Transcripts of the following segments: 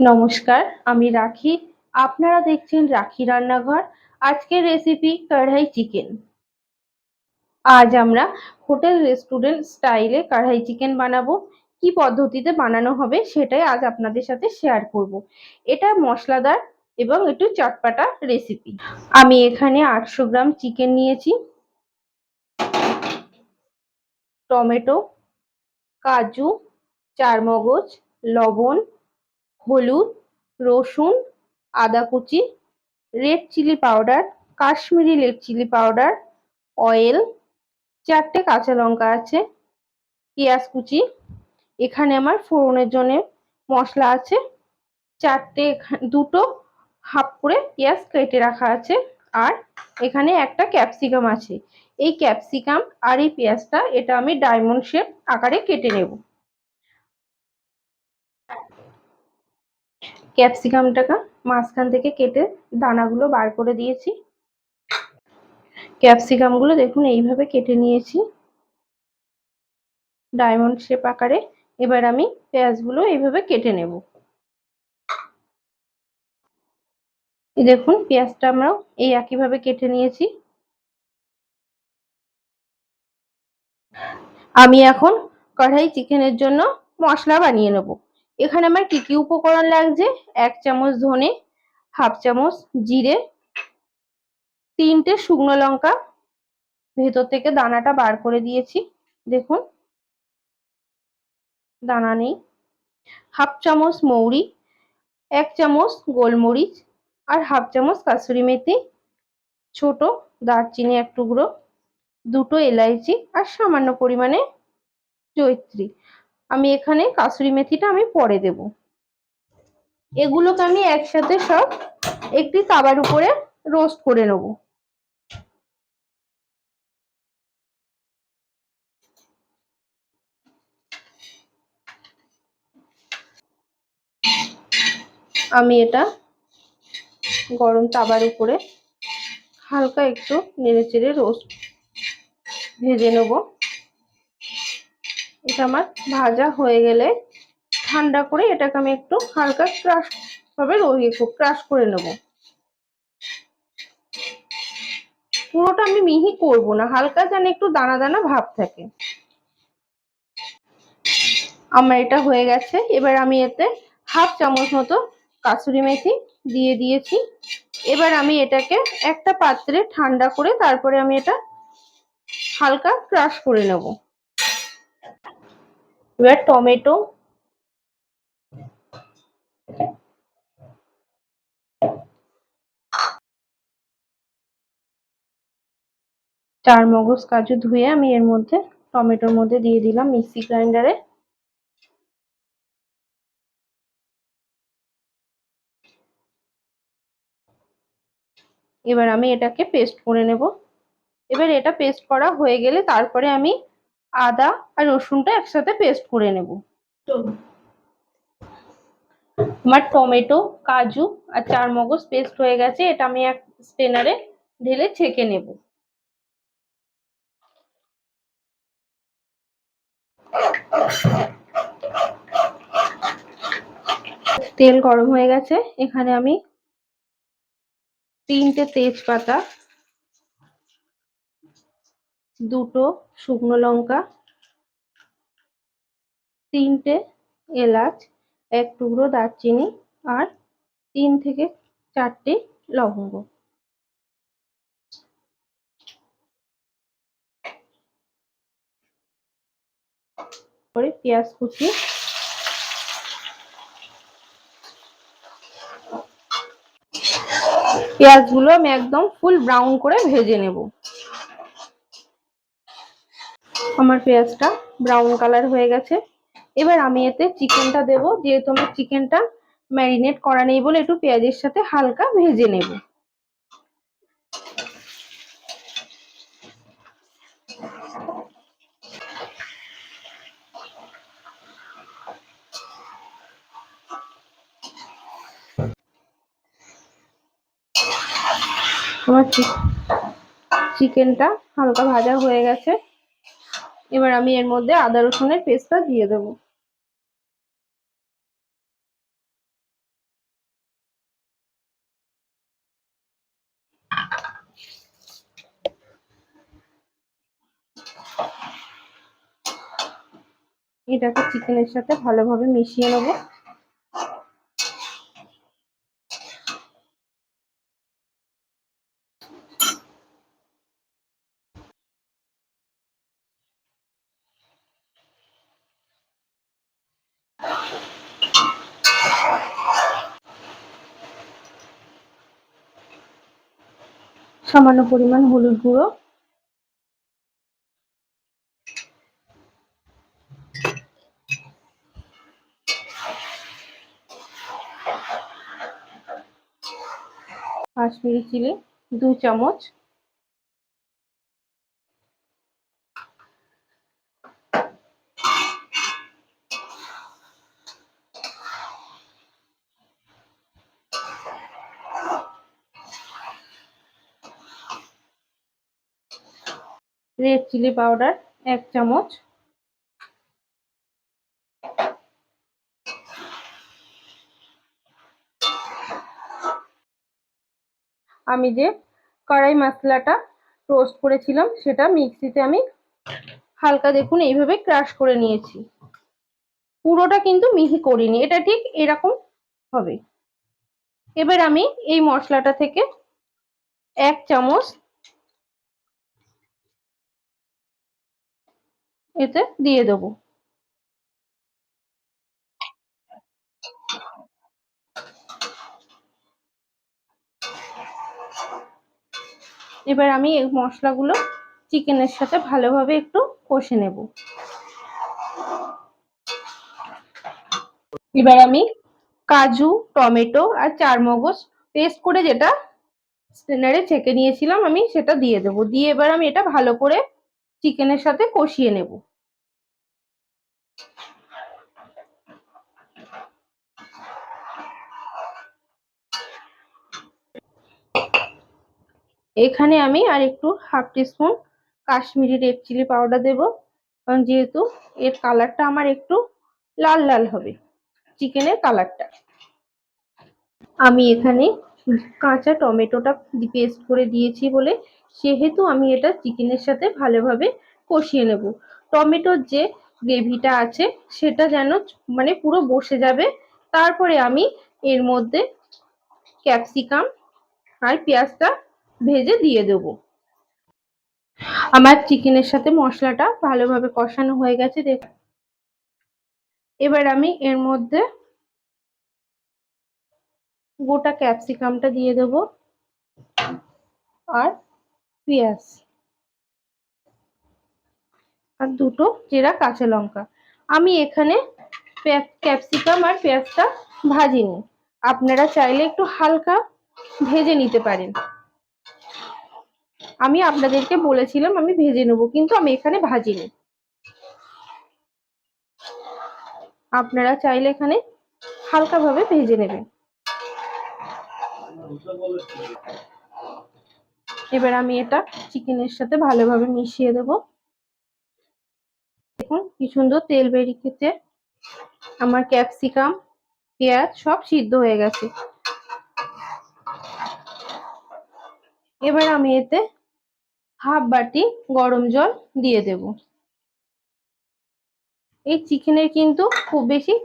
নমস্কার, আমি রাখি। আপনারা দেখছেন রাখি রান্নাঘর। আজকের রেসিপি কড়াই চিকেন। আজ আমরা হোটেল রেস্টুরেন্ট স্টাইলে কড়াই চিকেন বানাবো। কি পদ্ধতিতে বানানো হবে সেটাই আজ আপনাদের সাথে শেয়ার করব। এটা মশলাদার এবং একটু চটপাটা রেসিপি। আমি এখানে 800 গ্রাম চিকেন নিয়েছি, টমেটো, কাজু, চারমগজ, লবণ, হলুদ, রসুন, আদা কুচি, red chilli powder, Kashmiri red chilli powder, oil, 4টে কাঁচা লঙ্কা আছে, পেঁয়াজ কুচি। এখানে আমার ফোড়নের জন্য মশলা আছে, দুটো হাফ করে পেঁয়াজ কেটে রাখা আছে, আর এখানে একটা ক্যাপসিকাম আছে। এই ক্যাপসিকাম আর এই পেঁয়াজটা এটা আমি ডায়মন্ড শেপ আকারে কেটে নেব। ক্যাপসিকামটাকে মাঝখান থেকে কেটে দানাগুলো বার করে দিয়েছি। ক্যাপসিকামগুলো দেখুন এইভাবে কেটে নিয়েছি ডায়মন্ড শেপ আকারে। এবার আমি পেঁয়াজগুলো এইভাবে কেটে নেব। এই দেখুন পেঁয়াজটা আমরাও এই একইভাবে কেটে নিয়েছি। আমি এখন কড়াই চিকেনের জন্য মশলা বানিয়ে নেব। এখানে আমার কি কি উপকরণ লাগছে: 1 চামচ ধনে, হাফ চামচ জিরে, 3টে শুকনো লঙ্কা ভেতর থেকে দানাটা বার করে দিয়েছি, দেখুন দানা নেই, হাফ চামচ মৌরি, 1 চামচ গোলমরিচ, আর হাফ চামচ কাসুরি মেথি, ছোট দারচিনি 1 টুকরো, 2টো এলাইচি, আর সামান্য পরিমাণে জয়িত্রী। আমি এখানে কাসুরি মেথিটা আমি পরে দেব। এগুলোকে আমি একসাথে সব একটি তাওয়ার উপরে রোস্ট করে নেব। আমি এটা গরম তাওয়ার উপরে হালকা একটু নেড়েচেড়ে ভেজে নেব। এটা আমার ভাজা হয়ে গেলে ঠান্ডা করে এটাকে আমি একটু হালকা ক্রাশ করে নেব। পুরোটা আমি মিহি করব না, হালকা যেন একটু দানা দানা ভাব থাকে। আমার এটা হয়ে গেছে। এবার আমি এতে হাফ চামচ মতো কাসুরি মেথি দিয়ে দিয়েছি। এবার আমি এটাকে একটা পাত্রে ঠান্ডা করে তারপরে আমি এটা হালকা ক্রাশ করে নেব। এবার টমেটো, চারমগজ, কাজু ধুয়ে আমি এর মধ্যে টমেটোর মধ্যে দিয়ে দিলাম মিক্সি গ্রাইন্ডারে। এবার আমি এটাকে পেস্ট করে নেব। এবার এটা পেস্ট করা হয়ে গেলে তারপরে আমি আদা আর রসুনটা একসাথে পেস্ট করে নেব। আমার টমেটো, কাজু আর চারমগজ পেস্ট হয়ে গেছে। এটা আমি এক স্ট্রেনারে ঢেলে ছেঁকে নেব। তেল গরম হয়ে গেছে। এখানে আমি 3টে তেজপাতা, 2টো শুকনো লঙ্কা, 3টে এলাচ, 1 টুকরো দারচিনি, আর 3 থেকে 4টে লবঙ্গ, পরে পেঁয়াজ কুচি, পেঁয়াজগুলো আমি একদম ফুল ব্রাউন করে ভেজে নেব। আমার পেঁয়াজটা ব্রাউন কালার হয়ে গেছে। এবার আমি এতে চিকেনটা দেব। যেহেতু আমার চিকেনটা ম্যারিনেট করা নেই বলে একটু পেঁয়াজের সাথে হালকা ভেজে নেব। আমার চিকেনটা হালকা ভাজা হয়ে গেছে। এবার আমি এর মধ্যে আদা রসুনের পেস্টটা দিয়ে দেবো। এটাকে চিকেনের সাথে ভালোভাবে মিশিয়ে নেব। সামান্য পরিমাণ হলুদ গুঁড়ো, কাশ্মীরি চিলি 2 চামচ, রেড চিলি পাউডার 1 চামচ, আমি যে কড়াই মশলাটা রোস্ট করেছিলাম সেটা মিক্সিতে আমি হালকা দেখুন এইভাবে ক্রাশ করে নিয়েছি। পুরোটা কিন্তু মিহি করিনি, এটা ঠিক এরকম হবে। এবার আমি এই মশলাটা থেকে 1 চামচ এতে দিয়ে দেবো। এবার আমি এই মশলাগুলো চিকেনের সাথে ভালোভাবে একটু কষে নেব। এবার আমি কাজু, টমেটো আর চারমগজ পেস্ট করে যেটা স্ট্রেনারে ছেঁকে নিয়েছিলাম আমি সেটা দিয়ে দেবো। দিয়ে এবার আমি এটা ভালো করে চিকেনের সাথে কষিয়ে নেব। এখানে আমি আর একটু half teaspoon Kashmiri red chilli powder দেবো, কারণ যেহেতু এর কালারটা আমার একটু লাল লাল হবে, চিকেনের কালারটা। আমি এখানে কাঁচা টমেটোটা পেস্ট করে দিয়েছি বলে সেহেতু আমি এটা চিকেনের সাথে ভালোভাবে কষিয়ে নেব। টমেটোর যে গ্রেভিটা আছে সেটা যেন মানে পুরো বসে যাবে। তারপরে আমি এর মধ্যে ক্যাপসিকাম আর পেঁয়াজটা ভেজে দিয়ে দেবো। আমার চিকেনের সাথে মশলাটা ভালোভাবে কষানো হয়ে গেছে দেখ। এবার আমি এর মধ্যে গোটা ক্যাপসিকামটা দিয়ে দেবো আর পেঁয়াজ আর দুটো চেরা কাঁচা লঙ্কা। আমি এখানে ক্যাপসিকাম আর পেঁয়াজটা ভাজিনি, আপনারা চাইলে একটু হালকা ভেজে নিতে পারেন। আমি আপনাদেরকে বলেছিলাম আমি ভেজে নেবো, কিন্তু আমি এখানে ভাজিনি। আপনারা চাইলে এখানে হালকাভাবে ভেজে নেবেন। এবার আমি এটা চিকেনের সাথে ভালোভাবে মিশিয়ে দেবো। দেখুন কি সুন্দর তেল বেরিয়েছে, আমার ক্যাপসিকাম পেঁয়াজ সব সিদ্ধ হয়ে গেছে। এবার আমি এতে হাফ বাটি গরম জল দিয়ে দেব। এই চিকেনের কিন্তু খুব বেশি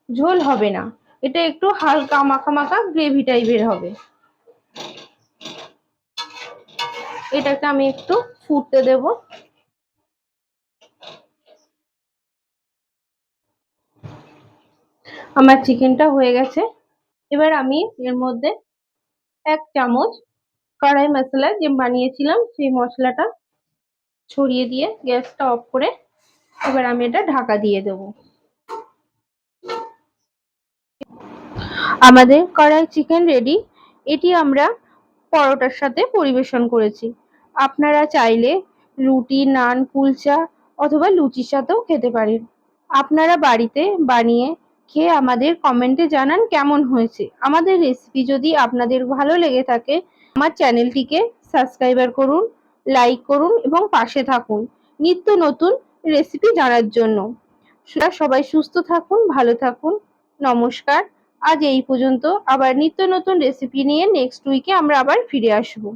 ঝোল হবে না, এটা একটু হালকা মাখা মাখা গ্রেভি টাইপের হবে। এটাকে আমি একটু ফুটতে দেব। আমার চিকেনটা হয়ে গেছে। এবার আমি এর মধ্যে 1 চামচ কড়াই মশলা যে বানিয়েছিলাম সেই মশলাটা ছড়িয়ে দিয়ে গ্যাসটা অফ করে এবার আমি এটা ঢাকা দিয়ে দেব। আমাদের কড়াই চিকেন রেডি। এটি আমরা পরোটার সাথে পরিবেশন করেছি। আপনারা চাইলে রুটি, নান, কুলচা অথবা লুচির সাথেও খেতে পারেন। আপনারা বাড়িতে বানিয়ে খেয়ে আমাদের কমেন্টে জানান কেমন হয়েছে। আমাদের রেসিপি যদি আপনাদের ভালো লেগে থাকে আমার চ্যানেলটিকে সাবস্ক্রাইবার করুন, লাইক করুন এবং পাশে থাকুন নিত্য নতুন রেসিপি জানার জন্য। সবাই সুস্থ থাকুন, ভালো থাকুন। নমস্কার। আজ এই পর্যন্ত। আবার নিত্য নতুন রেসিপি নিয়ে নেক্সট উইকে আমরা আবার ফিরে আসবো।